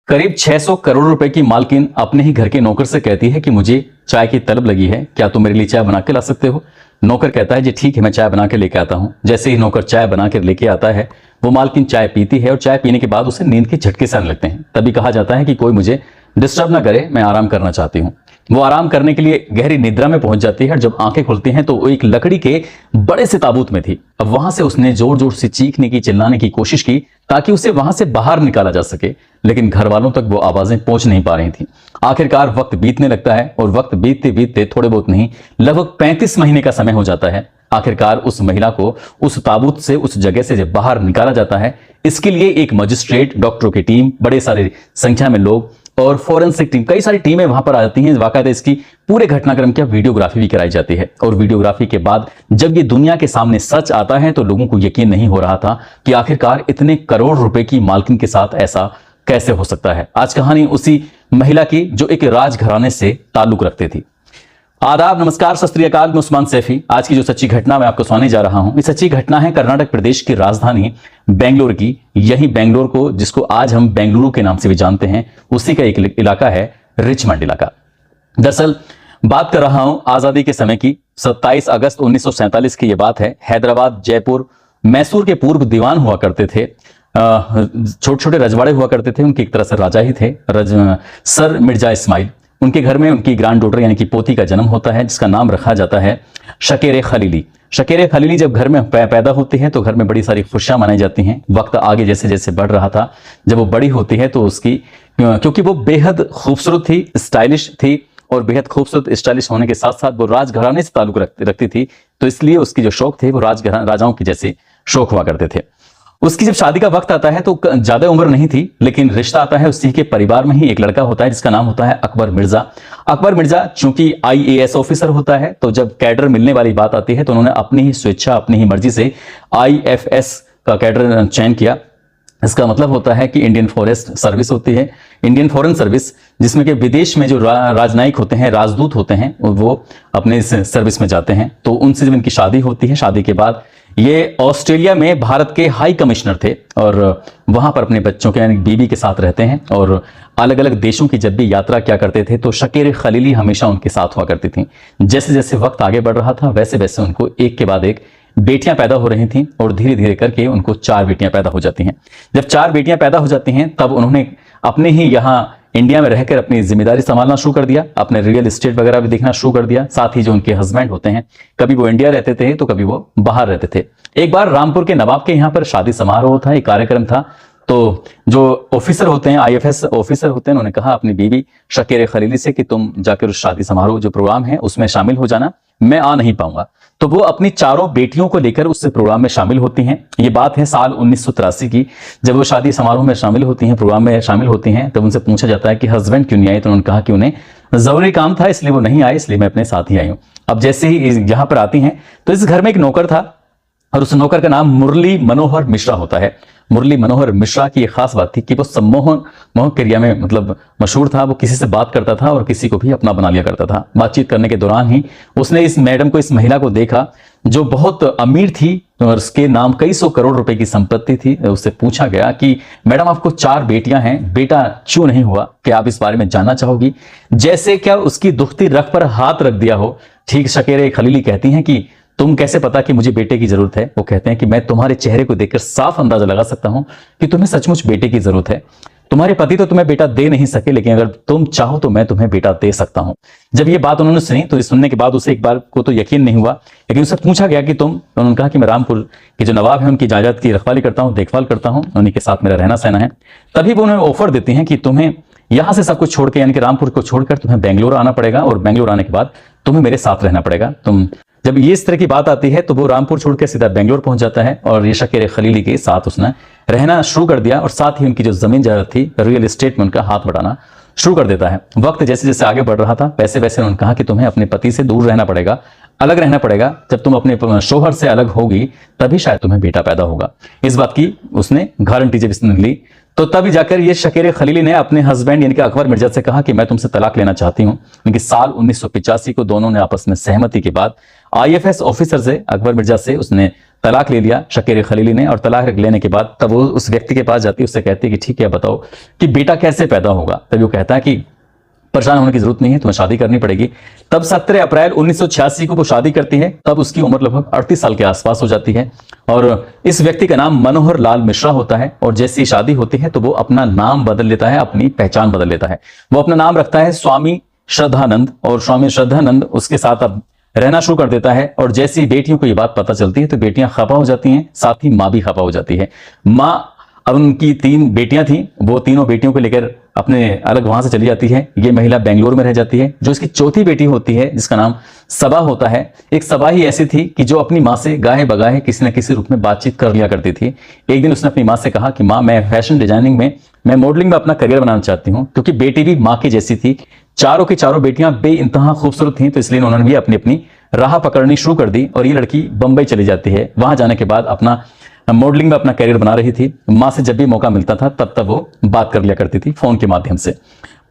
करीब 600 करोड़ रुपए की मालकिन अपने ही घर के नौकर से कहती है कि मुझे चाय की तलब लगी है, क्या तुम मेरे लिए चाय बना के ला सकते हो। नौकर कहता है जी ठीक है, मैं चाय बना के लेके आता हूं। जैसे ही नौकर चाय बना के लेके आता है, वो मालकिन चाय पीती है और चाय पीने के बाद उसे नींद के झटके से आने लगते हैं। तभी कहा जाता है कि कोई मुझे डिस्टर्ब ना करे, मैं आराम करना चाहती हूँ। वो आराम करने के लिए गहरी निद्रा में पहुंच जाती है। जब आंखें खुलती हैं तो वो एक लकड़ी के बड़े से ताबूत में थी। अब वहां से उसने जोर जोर से चीखने की, चिल्लाने की कोशिश की ताकि उसे वहां से बाहर निकाला जा सके, लेकिन घर वालों तक वो आवाजें पहुंच नहीं पा रही थी। आखिरकार वक्त बीतने लगता है और वक्त बीतते बीतते थोड़े बहुत नहीं, लगभग 35 महीने का समय हो जाता है। आखिरकार उस महिला को उस ताबूत से, उस जगह से जब बाहर निकाला जाता है, इसके लिए एक मजिस्ट्रेट, डॉक्टरों की टीम, बड़े सारे संख्या में लोग और फॉरेंसिक टीम, कई सारी टीमें वहां पर आ जाती हैं। वाकायदा इसकी पूरे घटनाक्रम की वीडियोग्राफी भी कराई जाती है। और वीडियोग्राफी के बाद जब ये दुनिया के सामने सच आता है तो लोगों को यकीन नहीं हो रहा था कि आखिरकार इतने करोड़ रुपए की मालकिन के साथ ऐसा कैसे हो सकता है। आज कहानी उसी महिला की जो एक राजघराने से ताल्लुक रखती थी। आदाब, नमस्कार, सत श्री अकाल। मैं उस्मान सैफी। आज की जो सच्ची घटना मैं आपको सुनाने जा रहा हूं, ये सच्ची घटना है कर्नाटक प्रदेश की राजधानी बेंगलोर की। यही बेंगलोर को, जिसको आज हम बेंगलुरु के नाम से भी जानते हैं, उसी का एक इलाका है रिचमंड इलाका। दरअसल बात कर रहा हूं आजादी के समय की। 27 अगस्त 1947 की यह बात है। हैदराबाद, जयपुर, मैसूर के पूर्व दीवान हुआ करते थे। छोटे छोटे रजवाड़े हुआ करते थे, उनके एक तरह से राजा ही थे, सर मिर्जा इस्माइल। उनके घर में उनकी ग्रैंड डॉटर यानी कि पोती का जन्म होता है, जिसका नाम रखा जाता है शकेरे खलीली। शकेरे खलीली जब घर में पैदा होती है तो घर में बड़ी सारी खुशियां मनाई जाती हैं। वक्त आगे जैसे जैसे बढ़ रहा था, जब वो बड़ी होती है तो उसकी, क्योंकि वो बेहद खूबसूरत थी, स्टाइलिश थी, और बेहद खूबसूरत स्टाइलिश होने के साथ साथ वो राजघराने से ताल्लुक रखती थी, तो इसलिए उसकी जो शौक थे वो राजाओं के जैसे शौक हुआ करते थे। उसकी जब शादी का वक्त आता है तो ज्यादा उम्र नहीं थी, लेकिन रिश्ता आता है उसी के परिवार में ही एक लड़का होता है जिसका नाम होता है अकबर मिर्जा। अकबर मिर्जा चूंकि IAS ऑफिसर होता है, तो जब कैडर मिलने वाली बात आती है तो उन्होंने अपनी ही स्वेच्छा, अपनी ही मर्जी से IFS का कैडर चयन किया। इसका मतलब होता है कि इंडियन फॉरेस्ट सर्विस होती है, इंडियन फॉरेन सर्विस, जिसमें कि विदेश में जो राजनयिक होते हैं, राजदूत होते हैं, वो अपने इस सर्विस में जाते हैं। तो उनसे जब इनकी शादी होती है, शादी के बाद ये ऑस्ट्रेलिया में भारत के हाई कमिश्नर थे और वहां पर अपने बच्चों के यानी बीवी के साथ रहते हैं। और अलग अलग देशों की जब भी यात्रा क्या करते थे तो शकेरे खलीली हमेशा उनके साथ हुआ करती थी। जैसे जैसे वक्त आगे बढ़ रहा था वैसे वैसे उनको एक के बाद एक बेटियां पैदा हो रही थीं और धीरे धीरे करके उनको 4 बेटियां पैदा हो जाती हैं। जब 4 बेटियां पैदा हो जाती हैं तब उन्होंने अपने ही यहाँ इंडिया में रहकर अपनी जिम्मेदारी संभालना शुरू कर दिया, अपने रियल एस्टेट वगैरह भी देखना शुरू कर दिया। साथ ही जो उनके हस्बैंड होते हैं, कभी वो इंडिया रहते थे तो कभी वो बाहर रहते थे। एक बार रामपुर के नवाब के यहाँ पर शादी समारोह था, एक कार्यक्रम था। तो जो ऑफिसर होते हैं, IFS ऑफिसर होते हैं, उन्होंने कहा अपनी बीवी शकेरे खलीली से कि तुम जाकर उस शादी समारोह जो प्रोग्राम है उसमें शामिल हो जाना, मैं आ नहीं पाऊंगा। तो वो अपनी 4 बेटियों को लेकर उस प्रोग्राम में शामिल होती हैं। ये बात है साल 1983 की। जब वो शादी समारोह में शामिल होती हैं, प्रोग्राम में शामिल होती हैं, तब उनसे पूछा जाता है कि हस्बैंड क्यों नहीं आए। तो उन्होंने कहा कि उन्हें जरूरी काम था इसलिए वो नहीं आए, इसलिए मैं अपने साथ ही आई हूं। अब जैसे ही यहाँ पर आती हैं तो इस घर में एक नौकर था और उस नौकर का नाम मुरली मनोहर मिश्रा होता है। मुरली मनोहर मिश्रा की एक खास बात थी कि वो सम्मोहन क्रिया में मतलब मशहूर था। वो किसी से बात करता था और किसी को भी अपना बना लिया करता था। बातचीत करने के दौरान ही उसने इस मैडम को, इस महिला को देखा जो बहुत अमीर थी और उसके नाम कई 100 करोड़ रुपए की संपत्ति थी। उससे पूछा गया कि मैडम आपको 4 बेटियां हैं, बेटा क्यों नहीं हुआ, क्या आप इस बारे में जानना चाहोगी। जैसे क्या उसकी दुखती रग पर हाथ रख दिया हो। ठीक शकेरे खलीली कहती हैं कि तुम कैसे पता कि मुझे बेटे की जरूरत है। वो कहते हैं कि मैं तुम्हारे चेहरे को देखकर साफ अंदाजा लगा सकता हूं कि तुम्हें सचमुच बेटे की जरूरत है। तुम्हारे पति तो तुम्हें बेटा दे नहीं सके, लेकिन अगर तुम चाहो तो मैं तुम्हें बेटा दे सकता हूं। जब ये बात उन्होंने सुनी तो सुनने के बाद उसे एक बार को तो यकीन नहीं हुआ, लेकिन उससे पूछा गया कि उन्होंने कहा कि मैं रामपुर के जो नवाब है उनकी जायदाद की रखवाली करता हूं, देखभाल करता हूं, उन्हीं के साथ मेरा रहना सहना है। तभी वो उन्हें ऑफर देती हैं कि तुम्हें यहां से सब कुछ छोड़कर यानी कि रामपुर को छोड़कर तुम्हें बेंगलोर आना पड़ेगा और बेंगलोर आने के बाद तुम्हें मेरे साथ रहना पड़ेगा। जब ये इस तरह की बात आती है तो वो रामपुर छोड़कर सीधा बेंगलोर पहुंच जाता है और ये शकेरे खलीली के साथ उसने रहना शुरू कर दिया और साथ ही उनकी जो जमीन जायदाद थी, रियल एस्टेट में उनका हाथ बढ़ाना शुरू कर देता है। वक्त जैसे जैसे आगे बढ़ रहा था वैसे वैसे उन्होंने कहा कि तुम्हें अपने पति से दूर रहना पड़ेगा, अलग रहना पड़ेगा। जब तुम अपने शोहर से अलग होगी तभी शायद तुम्हें बेटा पैदा होगा। इस बात की उसने गारंटी जब इसने ली तो तभी जाकर ये शकीर खलीली ने अपने हस्बैंड यानी कि अकबर मिर्जा से कहा कि मैं तुमसे तलाक लेना चाहती हूं। क्योंकि साल 1985 को दोनों ने आपस में सहमति के बाद आईएफएस ऑफिसर से, अकबर मिर्जा से, उसने तलाक ले लिया शकीर खलीली ने। और तलाक लेने के बाद तब वो उस व्यक्ति के पास जाती है, उससे कहती है कि ठीक है बताओ कि बेटा कैसे पैदा होगा। तभी वो कहता है कि परेशान होने की जरूरत नहीं है, तुम्हें शादी करनी पड़ेगी। तब 17 अप्रैल 1986 को वो शादी करती है। तब उसकी उम्र लगभग 38 साल के आसपास हो जाती है और इस व्यक्ति का नाम मनोहर लाल मिश्रा होता है। और जैसी शादी होती है तो वो अपना नाम बदल लेता है, अपनी पहचान बदल लेता है। वो अपना नाम रखता है स्वामी श्रद्धानंद और स्वामी श्रद्धानंद उसके साथ अब रहना शुरू कर देता है। और जैसी बेटियों को ये बात पता चलती है तो बेटियां खफा हो जाती हैं, साथ ही माँ भी खफा हो जाती है। माँ, अब उनकी 3 बेटियां थी, वो तीनों बेटियों को लेकर अपने अलग वहां से चली जाती है। ये महिला बेंगलुरु में रह जाती है। जो इसकी चौथी बेटी होती है जिसका नाम सबा होता है, एक सबा ही ऐसी थी कि जो अपनी माँ से गाहे बगाहे किसी न किसी रूप में बातचीत कर लिया करती थी। एक दिन उसने अपनी माँ से कहा कि माँ, मैं फैशन डिजाइनिंग में, मैं मॉडलिंग में अपना करियर बनाना चाहती हूँ। क्योंकि बेटी भी माँ की जैसी थी, चारों की चारों बेटियां बेइंतहा खूबसूरत थी, तो इसलिए उन्होंने भी अपनी अपनी राह पकड़नी शुरू कर दी। और ये लड़की बंबई चली जाती है। वहां जाने के बाद अपना मॉडलिंग में अपना करियर बना रही थी। माँ से जब भी मौका मिलता था तब तब वो बात कर लिया करती थी फोन के माध्यम से।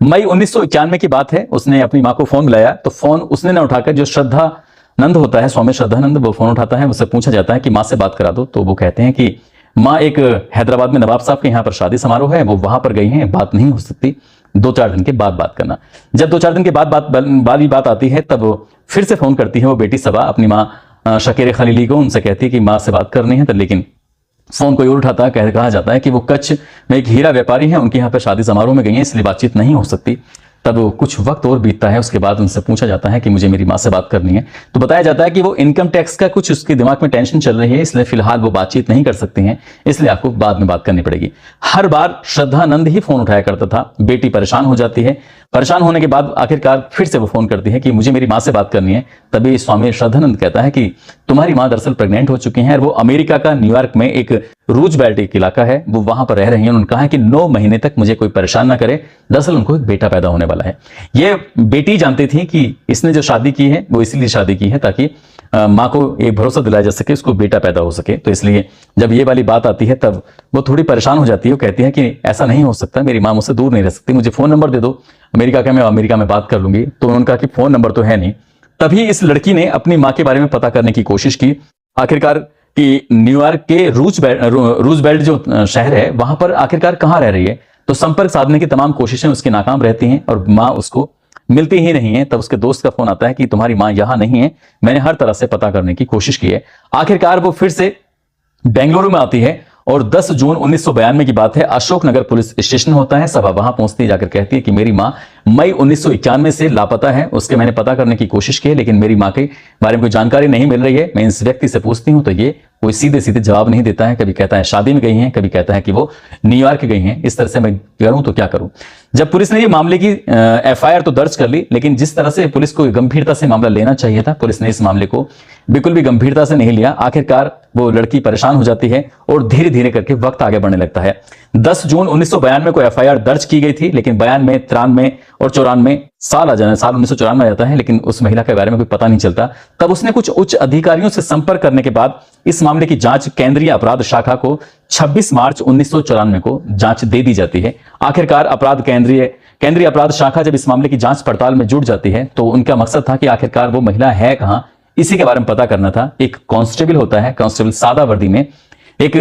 मई 1991 की बात है, उसने अपनी माँ को फोन मिलाया तो फोन उसने ना उठाकर जो श्रद्धानंद होता है, स्वामी श्रद्धानंद, वो फोन उठाता है। उससे पूछा जाता है कि माँ से बात करा दो। तो वो कहते हैं कि माँ, एक हैदराबाद में नवाब साहब के यहाँ पर शादी समारोह है, वो वहां पर गई हैं, बात नहीं हो सकती, 2-4 दिन के बाद बात करना। जब 2-4 दिन के बाद बात आती है तब वो फिर से फोन करती है वो बेटी सबा अपनी माँ शकीर खलीली को। उनसे कहती है कि माँ से बात करनी है। तो लेकिन फोन कोई और उठाता है, कहा जाता है कि वो कच्छ में एक हीरा व्यापारी हैं, उनके यहाँ पर शादी समारोह में गई हैं, इसलिए बातचीत नहीं हो सकती। तब कुछ वक्त और बीतता है, उसके बाद उनसे पूछा जाता है कि मुझे मेरी माँ से बात करनी है। तो बताया जाता है कि वो इनकम टैक्स का कुछ उसके दिमाग में टेंशन चल रही है, इसलिए फिलहाल वो बातचीत नहीं कर सकती हैं, इसलिए आपको बाद में बात करनी पड़ेगी। हर बार श्रद्धानंद ही फोन उठाया करता था। बेटी परेशान हो जाती है। परेशान होने के बाद आखिरकार फिर से वो फोन करती है कि मुझे मेरी माँ से बात करनी है। तभी स्वामी श्रद्धानंद कहता है कि तुम्हारी माँ दरअसल प्रेग्नेंट हो चुकी हैं और वो अमेरिका का न्यूयॉर्क में एक रूजवेल्ट एक इलाका है, वो वहां पर रह रही हैं। उन्होंने कहा है कि 9 महीने तक मुझे कोई परेशान ना करे, दरअसल उनको एक बेटा पैदा होने वाला है। ये बेटी जानती थी कि इसने जो शादी की है वो इसलिए शादी की है ताकि माँ को एक भरोसा दिलाया जा सके, उसको बेटा पैदा हो सके। तो इसलिए जब ये वाली बात आती है तब वो थोड़ी परेशान हो जाती है। वो कहती है कि ऐसा नहीं हो सकता, मेरी माँ मुझसे दूर नहीं रह सकती, मुझे फोन नंबर दे दो अमेरिका का, मैं अमेरिका में बात कर लूंगी। तो उन्होंने कहा कि फोन नंबर तो है नहीं। तभी इस लड़की ने अपनी माँ के बारे में पता करने की कोशिश की। आखिरकार कि न्यूयॉर्क के रूजवेल्ट जो शहर है वहां पर आखिरकार कहाँ रह रही है। तो संपर्क साधने की तमाम कोशिशें उसकी नाकाम रहती हैं और माँ उसको मिलती ही नहीं है। तब उसके दोस्त का फोन आता है कि तुम्हारी माँ यहाँ नहीं है, मैंने हर तरह से पता करने की कोशिश की है। आखिरकार वो फिर से बेंगलुरु में आती है और 10 जून 1992 की बात है, अशोकनगर पुलिस स्टेशन होता है। सबा वहां पहुंचती है, जाकर कहती है कि मेरी माँ मई 1991 से लापता है, उसके मैंने पता करने की कोशिश की है लेकिन मेरी माँ के बारे में कोई जानकारी नहीं मिल रही है। मैं इस व्यक्ति से पूछती हूँ तो ये कोई सीधे सीधे जवाब नहीं देता है। कभी कहता है शादी में गई हैं, कभी कहता है कि वो न्यूयॉर्क गई हैं। इस तरह से मैं करूं तो क्या करूं। जब पुलिस ने ये मामले की एफआईआर तो दर्ज कर ली, लेकिन जिस तरह से पुलिस को गंभीरता से मामला लेना चाहिए था, पुलिस ने इस मामले को बिल्कुल भी गंभीरता से नहीं लिया। आखिरकार वो लड़की परेशान हो जाती है और धीरे धीरे करके वक्त आगे बढ़ने लगता है। 10 जून 1992 को एफआईआर दर्ज की गई थी, लेकिन बयान में 93 और 94 साल आ जाना, साल 1994 आ जाता है, लेकिन उस महिला के बारे में कोई पता नहीं चलता। तब उसने कुछ उच्च अधिकारियों से संपर्क करने के बाद इस मामले की जांच केंद्रीय अपराध शाखा को 26 मार्च 1994 को जांच दे दी जाती है। आखिरकार केंद्रीय अपराध शाखा जब इस मामले की जांच पड़ताल में जुट जाती है तो उनका मकसद था कि आखिरकार वो महिला है कहां, इसी के बारे में पता करना था। एक कांस्टेबल होता है, कांस्टेबल सादा वर्दी में, एक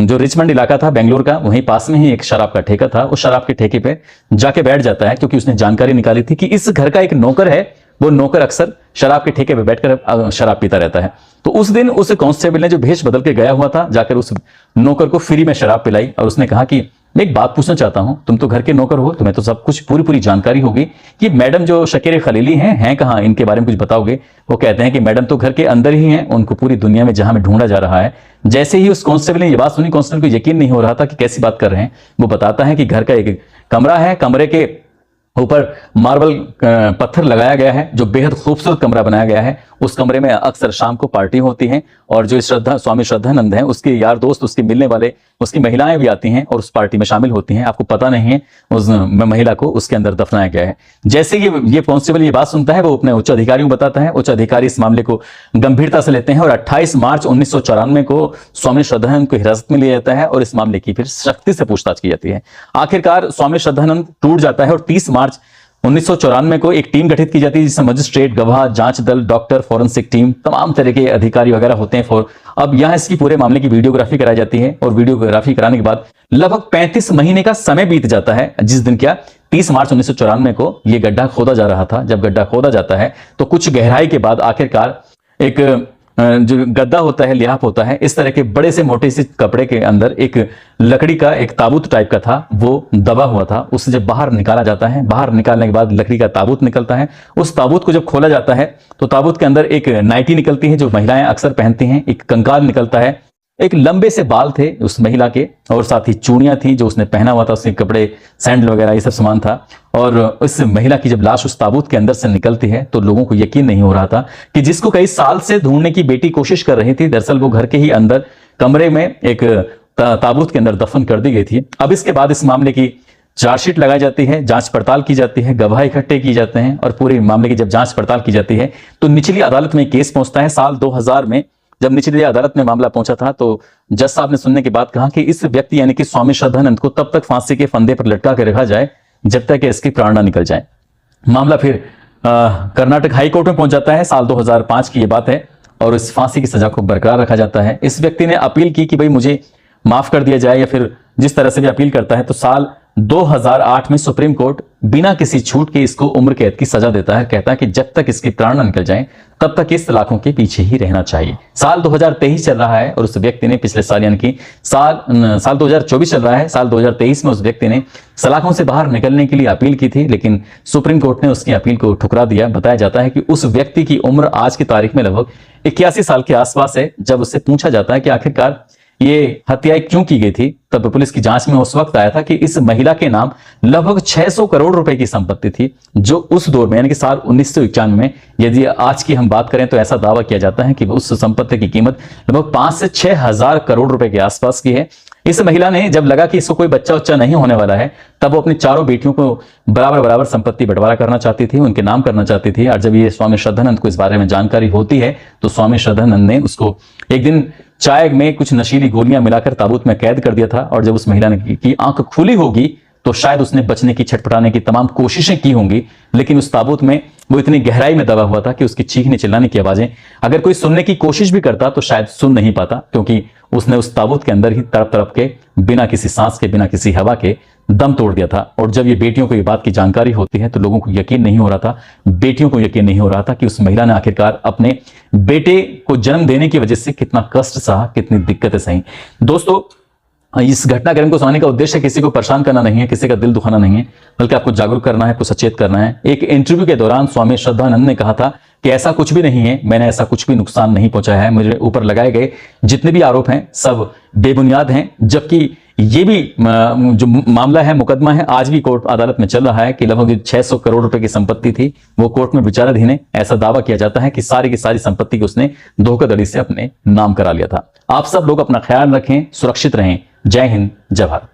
जो रिचमंड इलाका था बेंगलोर का, वहीं पास में ही एक शराब का ठेका था। उस शराब के ठेके पे जाके बैठ जाता है क्योंकि उसने जानकारी निकाली थी कि इस घर का एक नौकर है, वो नौकर अक्सर शराब के ठेके पे बैठकर शराब पीता रहता है। तो उस दिन उस कांस्टेबल ने जो भेष बदल के गया हुआ था, जाकर उस नौकर को फ्री में शराब पिलाई और उसने कहा कि मैं एक बात पूछना चाहता हूं, तुम तो घर के नौकर हो, तुम्हें तो सब कुछ पूरी जानकारी होगी कि मैडम जो शकीर खलीली हैं कहां, इनके बारे में कुछ बताओगे। वो कहते हैं कि मैडम तो घर के अंदर ही हैं, उनको पूरी दुनिया में जहां में ढूंढा जा रहा है। जैसे ही उस कांस्टेबल ने ये बात सुनी, कांस्टेबल को यकीन नहीं हो रहा था कि कैसी बात कर रहे हैं। वो बताता है कि घर का एक कमरा है, कमरे के ऊपर मार्बल पत्थर लगाया गया है, जो बेहद खूबसूरत कमरा बनाया गया है। उस कमरे में अक्सर शाम को पार्टी होती है और जो स्वामी श्रद्धानंद हैं उसके यार दोस्त, उसके मिलने वाले, उसकी महिलाएं भी आती हैं और उस पार्टी में शामिल होती हैं। आपको पता नहीं है उस महिला को उसके अंदर दफनाया गया है। जैसे ये कांस्टेबल ये बात सुनता है, वो अपने उच्च अधिकारियों को बताता है। उच्च अधिकारी इस मामले को गंभीरता से लेते हैं और 28 मार्च 1994 को स्वामी श्रद्धानंद को हिरासत में लिया जाता है और इस मामले की फिर सख्ती से पूछताछ की जाती है। आखिरकार स्वामी श्रद्धानंद टूट जाता है और 30 मार्च 1994 को एक टीम गठित की जाती है जिसमें मजिस्ट्रेट, गवाह, जांच दल, डॉक्टर, फॉरेंसिक टीम, तमाम तरह के अधिकारी वगैरह होते हैं। अब यहां इसकी पूरे मामले की वीडियोग्राफी कराई जाती है और वीडियोग्राफी कराने के बाद लगभग 35 महीने का समय बीत जाता है। जिस दिन क्या 30 मार्च 1994 को यह गड्ढा खोदा जा रहा था। जब गड्ढा खोदा जाता है तो कुछ गहराई के बाद आखिरकार एक जो गद्दा होता है, लिहाफ होता है, इस तरह के बड़े से मोटे से कपड़े के अंदर एक लकड़ी का एक ताबूत टाइप का था, वो दबा हुआ था। उसे जब बाहर निकाला जाता है, बाहर निकालने के बाद लकड़ी का ताबूत निकलता है। उस ताबूत को जब खोला जाता है तो ताबूत के अंदर एक नाइटी निकलती है जो महिलाएं अक्सर पहनती हैं, एक कंकाल निकलता है, एक लंबे से बाल थे उस महिला के और साथ ही चूड़ियां थी जो उसने पहना हुआ था, उसके कपड़े, सैंडल वगैरह ये सब सामान था। और उस महिला की जब लाश उस ताबूत के अंदर से निकलती है तो लोगों को यकीन नहीं हो रहा था कि जिसको कई साल से ढूंढने की बेटी कोशिश कर रही थी, दरअसल वो घर के ही अंदर कमरे में एक ताबूत के अंदर दफन कर दी गई थी। अब इसके बाद इस मामले की चार्जशीट लगाई जाती है, जांच पड़ताल की जाती है, गवाह इकट्ठे किए जाते हैं और पूरे मामले की जब जांच पड़ताल की जाती है तो निचली अदालत में केस पहुंचता है। साल 2000 में जब निचली अदालत में मामला पहुंचा था तो जज साहब ने सुनने के बाद कहा कि इस व्यक्ति यानी कि स्वामी श्रद्धानंद को तब तक फांसी के फंदे पर लटका के रखा जाए जब तक कि इसकी प्राण ना निकल जाए। मामला फिर कर्नाटक हाई कोर्ट में पहुंच जाता है। साल 2005 की यह बात है और इस फांसी की सजा को बरकरार रखा जाता है। इस व्यक्ति ने अपील की कि भाई मुझे माफ कर दिया जाए या फिर जिस तरह से भी अपील करता है तो साल 2008 में सुप्रीम कोर्ट बिना किसी छूट के इसको उम्र कैद की सजा देता है। कहता है कि जब तक इसकी प्राण न निकल जाए तब तक इस सलाखों के पीछे ही रहना चाहिए। साल 2023 चल रहा है और उस व्यक्ति ने पिछले साल यानी कि साल 2024 चल रहा है, साल 2023 में उस व्यक्ति ने सलाखों से बाहर निकलने के लिए अपील की थी, लेकिन सुप्रीम कोर्ट ने उसकी अपील को ठुकरा दिया। बताया जाता है कि उस व्यक्ति की उम्र आज की तारीख में लगभग 81 साल के आसपास है। जब उससे पूछा जाता है कि आखिरकार ये हत्या क्यों की गई थी, तब पुलिस की जांच में उस वक्त आया था कि इस महिला के नाम लगभग 600 करोड़ रुपए की संपत्ति थी, जो उस दौर में यानी कि साल 1991 में, यदि आज की हम बात करें तो ऐसा दावा किया जाता है कि उस संपत्ति की कीमत लगभग 5 से 6 हजार करोड़ रुपए के आसपास की है। इस महिला ने जब लगा कि इसको कोई बच्चा उच्चा नहीं होने वाला है तब वो अपनी चारों बेटियों को बराबर बराबर संपत्ति बंटवारा करना चाहती थी, उनके नाम करना चाहती थी। और जब ये स्वामी श्रद्धानंद को इस बारे में जानकारी होती है तो स्वामी श्रद्धानंद ने उसको एक दिन चाय में कुछ नशीली गोलियां मिलाकर ताबूत में कैद कर दिया था और जब उस महिला ने की आंख खुली होगी तो शायद उसने बचने की, छटपटाने की तमाम कोशिशें की होंगी, लेकिन उस ताबूत में वो इतनी गहराई में दबा हुआ था कि उसकी चीखने चिल्लाने की आवाजें अगर कोई सुनने की कोशिश भी करता तो शायद सुन नहीं पाता, क्योंकि उसने उस ताबूत के अंदर ही तड़प तड़प के, बिना किसी सांस के, बिना किसी हवा के दम तोड़ दिया था। और जब ये बेटियों को ये बात की जानकारी होती है तो लोगों को यकीन नहीं हो रहा था, बेटियों को यकीन नहीं हो रहा था कि उस महिला ने आखिरकार अपने बेटे को जन्म देने की वजह से कितना कष्ट सहा, कितनी दिक्कतें सही। दोस्तों, इस घटनाक्रम को सुनाने का उद्देश्य किसी को परेशान करना नहीं है, किसी का दिल दुखाना नहीं है, बल्कि आपको जागरूक करना है, आपको सचेत करना है। एक इंटरव्यू के दौरान स्वामी श्रद्धानंद ने कहा था कि ऐसा कुछ भी नहीं है, मैंने ऐसा कुछ भी नुकसान नहीं पहुंचाया है, मुझे ऊपर लगाए गए जितने भी आरोप हैं सब बेबुनियाद हैं। जबकि ये भी जो मामला है, मुकदमा है, आज भी कोर्ट अदालत में चल रहा है कि लगभग 600 करोड़ रुपए की संपत्ति थी, वो कोर्ट में विचाराधीन है। ऐसा दावा किया जाता है कि सारी की सारी संपत्ति को उसने धोखाधड़ी से अपने नाम करा लिया था। आप सब लोग अपना ख्याल रखें, सुरक्षित रहें। जय हिंद, जय भारत।